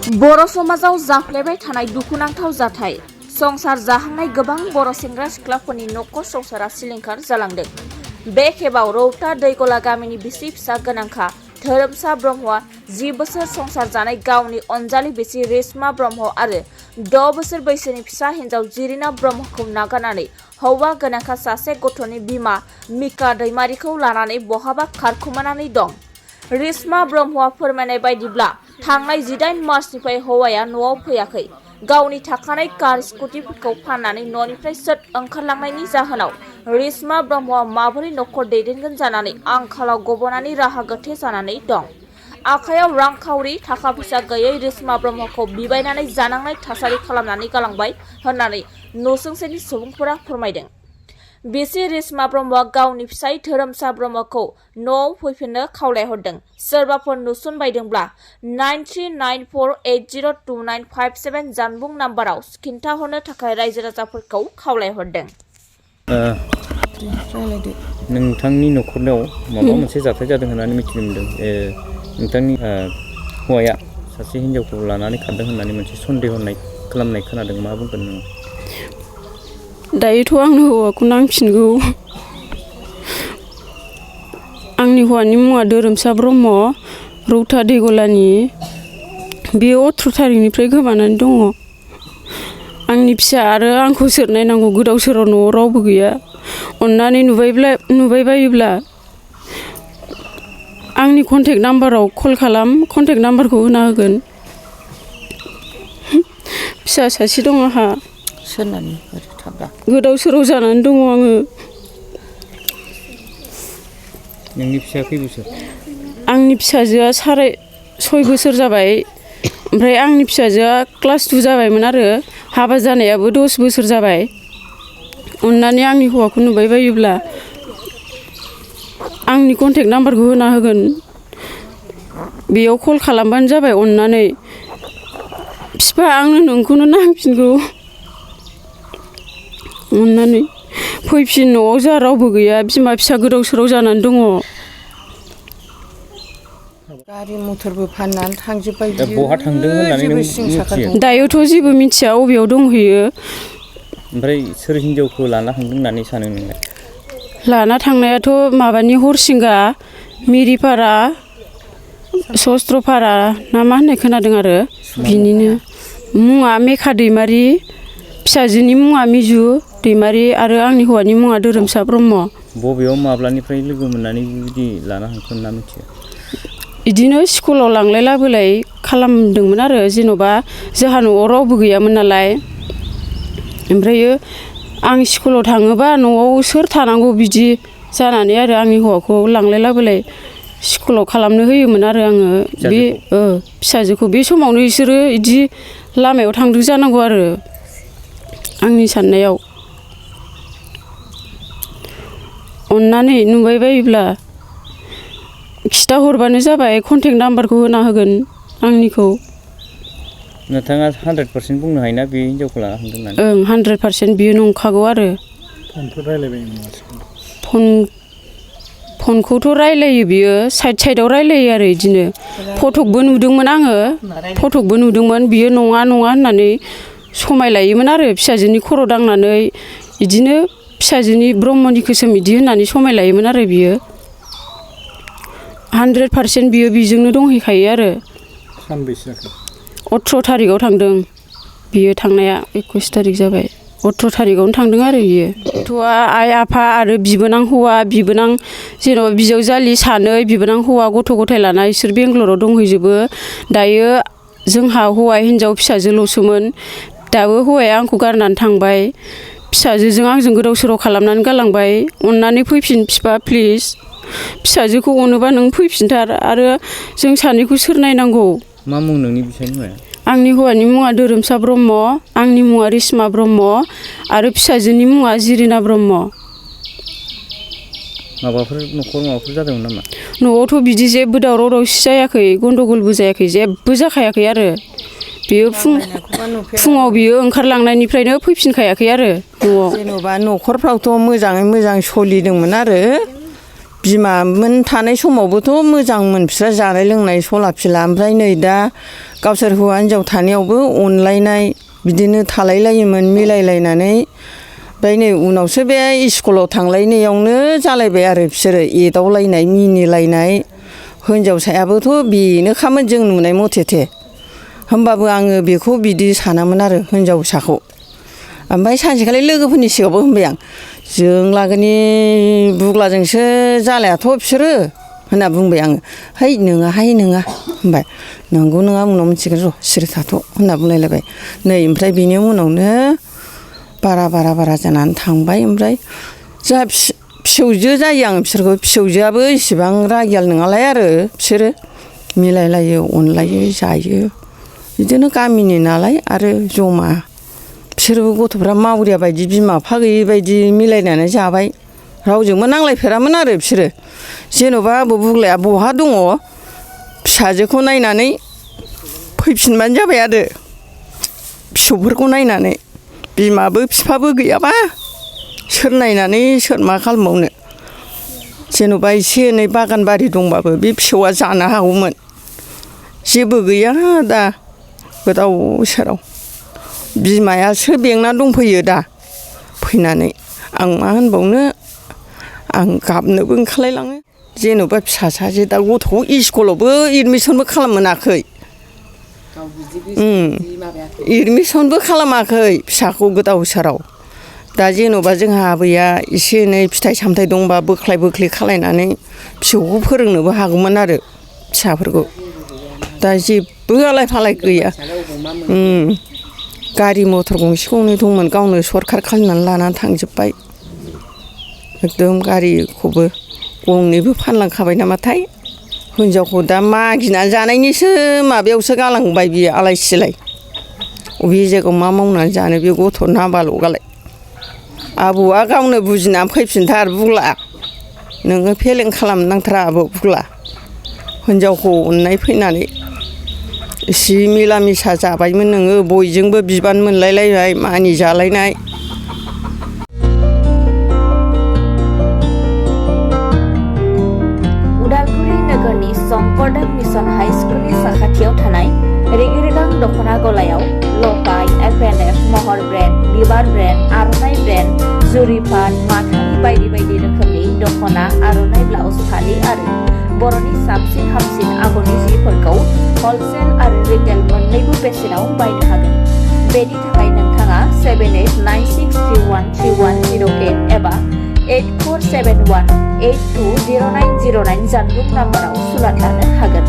बर' समाजाव जाफ्लेबाय थानाय दुखुनांथाव जाथाय संसार जाहांनाय गोबां बर' सेंग्रा सिख्लाफोरनि न'खर संसारा सिलिंखार जालांदों। बे खेबाव रौता दैगला गामिनि बिसि फिसा गोनांखा धोरोमसा ब्रह्मआ 10 बोसोर संसार जानाय गावनि अनजालि बिसि रेशमा ब्रह्म आरो 6 बोसोर बैसोनि फिसा हिन्जाव जिरिना ब्रह्मखौ नागारनानै हौवा गोनांखा सासे गथ'नि बिमा मिका दैमारिखौ लानानै बहाबा खारखुमानानै दं। रेशमा ब्रह्मआ फोरमायनाय बायदिब्ला थांनाय 18 मार्चनिफ्राय हौवाया न'आव फैयाखै। गावनि थाखानाय कार स्कुटिफोरखौ फाननानै न'निफ्राय सोट ओंखारलांनायनि जाहोनाव रेशमा ब्रह्मआ माबोरै न'खर दैदेनगोन जानानै आंखालाव गबनानै राहा गोथे जानानै दं। आखायाव रांखावरि थाखा फैसा गैयै रेशमा ब्रह्मखौ बिबायनानै जानांनाय थासारि खालामनानै गालांबाय होननानै नसुंसेनि सुबुंफोरा फोरमायदों। बिसि रेशमा ब्रह्मआ गावनि फिसाय धोरोमसा ब्रह्मखौ न'आव फैफिननो खावलायहरदों। सोरबाफोर नुसनबायदोंब्ला 9394802957 जानबुं नाम्बाराव खिन्थाहरनो थाखाय रायजो राजाफोरखौ खावलायहरदों। नोंथांनि न'खराव माबा मोनसे जाथाय जादों होननानै मिथिनो मोनदों। नोंथांनि हौवाया सासे हिन्जावखौ लानानै खारदों होननानै मोनसे सन्देह खालामनाय खोनादों। मा बुंगोन नोङो? दायोथ' आंनो हौवाखौ नांफिनगौ। आंनि हौवानि मुङा धोरोमसा ब्रह्म, रौता दैगलानि। बेयो 18 थारिखनिफ्राय गोमानानै दङ। आंनि फिसा आरो आंखौ सोर नायनांगौ? गोदाव सोराव न'आव रावबो गैया। अननानै नुबाय बायोब्ला आंनि कन्टेक्ट नाम्बाराव कल खालाम। कन्टेक्ट नाम्बारखौ होना होगोन। फिसा सासे दं आंहा। सोरनानै गोदाव सोराव जानानै दङ आङो। नोंनि फिसाया खै बोसोर? आंनि फिसाजोआ 6.5 बोसोर जाबाय। ओमफ्राय आंनि फिसाजोआ क्लास 2 जाबायमोन आरो हाबा जानायाबो 10 बोसोर जाबाय। अननानै आंनि हौवाखौ नुबाय बायोब्ला आंनि कन्टेक्ट नाम्बारखौ होना होगोन। बेयाव कल खालामबानो जाबाय अननानै। बिफा, आंनो नोंखौनो नांफिनगौ। अननानै फैफिन। न'आव जोंहा रावबो गैया। बिमा फिसा गोदाव सोराव जानानै दङ। गारि मथरबो फाननानै थांजोब्बाय। बहा थांदों होननानै नों मिथियो? दायोथ' जेबो मिथिया अबेयाव दंहैयो। ओमफ्राय सोर हिन्जावखौ लाना थांदों होननानै सानो नोंलाय? लाना थांनायाथ' माबानि हरसिंगा, मिरिपारा, सस्त्रपारा ना मा होननाय खोनादों आरो बिनिनो। मुङा मेखा दैमारि, फिसाजोनि मुङा मिजु दैमारि आरो आंनि हौवानि मुङा धोरोमसा ब्रह्म। बबेयाव माब्लानिफ्राय लोगो मोननानै बिदि लाना थांखो होनना मिथियो? बिदिनो स्कुलाव लांलाय लाबोलाय खालामदोंमोन आरो जेन'बा जोंहा न'आव रावबो गैयामोन नालाय। ओमफ्रायो आं स्कुलाव थाङोबा न'आव सोर थानांगौ बिदि जानानै आरो आंनि हौवाखौ लांलाय लाबोलाय स्कुलाव खालामनो होयोमोन आरो आङो। बे फिसाजोखौ बे समावनो बिसोरो बिदि लामायाव थांदों जानांगौ आरो आंनि साननायाव। अननानै नुबाय बायोब्ला खिथाहरबानो जाबाय। कन्टेक्ट नाम्बारखौ होना होगोन आंनिखौ। नोंथाङा 100% बुंनो हायोना बे हिन्जावखौ लाना थांदों होननानै? 100% बियो नंखागौ आरो। फनफोर रायलायबाय? फनखौथ' रायलायो बियो। साइडआव रायलायो आरो बिदिनो। फटकबो नुदोंमोन आङो। फटकबो नुदोंमोन। बियो नङा होननानै समाय लायोमोन आरो फिसाजोनि खर' दांनानै बिदिनो फिसाजोनि ब्रह्मनि खोसोम बिदि होननानै समाय लायोमोन आरो बियो। 100% बियो बिजोंनो दंहैखायो आरो। सानबैसे जाखो? 18 थारिखआव थांदों बियो। थांनाया 21 थारिख जाबाय। 18 थारिखआवनो थांदों आरो बियो। गथ'आ आइ आफा आरो बिबोनां हौवा, बिबोनां जेन'बा बिजावजालि सानै, बिबोनां हौवा गथ' गथाय लाना बिसोर बेंगलराव दंहैजोबो। दायो जोंहा हौवा हिन्जाव फिसाजोल'सोमोन। दाबो हौवाया आंखौ गारनानै थांबाय। फिसाजोजों आंजों गोदाव सोराव खालामनानै गालांबाय। अननानै फैफिन बिफा, प्लिज। फिसाजोखौ अनोबा नों फैफिनथार। आरो जों सानैखौ सोर नायनांगौ? मा मुं नोंनि बिसायनि मुङा? आंनि हौवानि मुङा धोरोमसा ब्रह्म, आंनि मुङा रेशमा ब्रह्म आरो फिसाजोनि मुङा जिरिना ब्रह्म। माबाफोर जादोंमोन नामा? न'आवथ' बिदि जेबो दावराव दावसि जायाखै, गन्दगलबो जायाखै, जेबो जाखायाखै आरो। बियो फुङाव बियो ओंखारलांनायनिफ्रायनो फैफिनखायाखै आरो न'आव। जेन'बा न'खरफ्रावथ' मोजाङै मोजां सोलिदोंमोन आरो बिमामोन थानाय समावबोथ' मोजांमोन बिस्रा जानाय लोंनाय सला फिला ओमफ्राय नै दा गावसोर हौवा हिनजाव थानायावबो अनलायनाय बिदिनो थालायलायोमोन मिलायलायनानै ओमफ्राय नै उनावसो बे स्कुलाव थांलायनायावनो जालायबाय आरो बिसोरो एदावलायनाय मिनिलायनाय हिनजावसायाबोथ' बेनोखामोन जों नुनाय मथेथे होमबाबो आङो बेखौ बिदि सानामोन आरो हिनजावसाखौ ओमफ्राय सानसेखालि लोगोफोरनि सिगाङावबो होनबाय आं जों लागोनि बुग्लाजोंसो जालायाथ' बिसोरो होनना बुंबाय आङो है नङाहाय नङा होनबाय नंगौ नङा उनाव मिथिगोन र' सिरि थाथ' होनना बुंलायलायबाय नै ओमफ्राय बेनि उनावनो बारा जानानै थांबाय ओमफ्राय जोंहा फिसौजो जायो आं बिसोरखौ फिसौजोआबो इसेबां रागियाल नङालाय आरो बिसोरो मिलायलायो अनलायो जायो बिदिनो गामिनि नालाय आरो जमा बिसोरबो गथ'फ्रा मावरिया बायदि बिमा बिफा गैयि बायदि मिलायनानै जाबाय रावजोंबो नांलायफेरामोन आरो बिसोरो जेन'बा आबौ बुग्लाया बहा दङ फिसाजोखौ नायनानै फैफिनबानो जाबाय आरो फिसौफोरखौ नायनानै बिमाबो बिफाबो गैयाबा सोर नायनानै सोर मा खालामबावनो जेन'बा एसे एनै बागान बारि दंबाबो बे फिसौआ जानो हागौमोन जेबो गैया दा गोदाव सोराव बिमायासो बेंना दंफैयो दा फैनानै आं मा होनबावनो आं गाबनोबो ओंखारलायलाङो जेन'बा फिसा सासे दा गथ'खौ स्कुलावबो एडमिसनबो खालाममोनाखै एडमिसनबो खालामाखै फिसाखौ गोदाव सोराव दा जेन'बा जोंहा आबैया एसे एनै फिथाइ सामथाइ दंबा बोख्लाय बोख्लि खालायनानै फिसौखौ फोरोंनोबो हागौमोन आरो फिसाफोरखौ दा जेबो आलाय फालाय गैया गारि मथर गंसे गंनै दंमोन गावनो सरखार खालामनानै लानानै थांजोब्बाय एकदम गारिखौबो गंनैबो फानलांखाबाय नामाथाय हिनजावखौ दा मागिनानै जानायनिसो माबायावसो गालांबाय बियो आलाय सिलाय अबे जायगायाव मा मावनानै जानो बे गथ' नाबाल'गालाय आबौआ गावनो बुजिनानै फैफिनथार बुग्ला नोङो फेलें खालामनो नांथारा आबौ बुग्ला हिनजावखौ अननाय फैनानै एसे मिला मिसा जाबायमोन नोङो बयजोंबो बिबान मोनलायलायनाय मानि जालायनाय उदालगुरि नोगोरनि शंकरदेव मिशन हाई स्कुलनि साखाथियाव थानाय रिगिरिगां दख'ना गलायाव लफाय एफ&एफ महर ब्रेन्ड बिबार ब्रेन्ड आर'नाइ ब्रेन्ड जुरिपाट माथानि बायदि बायदि रोखोमनि दख'ना आर'नाइ ब्लाउस फालि आरो बर'नि साबसिन हामसिन आगरनि जिफोरखौ हलसेल आरो रिटेल मोन्नैबो बेसेनाव बायनो हागोन बेनि थाखाय नोंथाङा 7896313108 एबा 8471820909 जानबुं नाम्बाराव सुलाद लानो हागोन।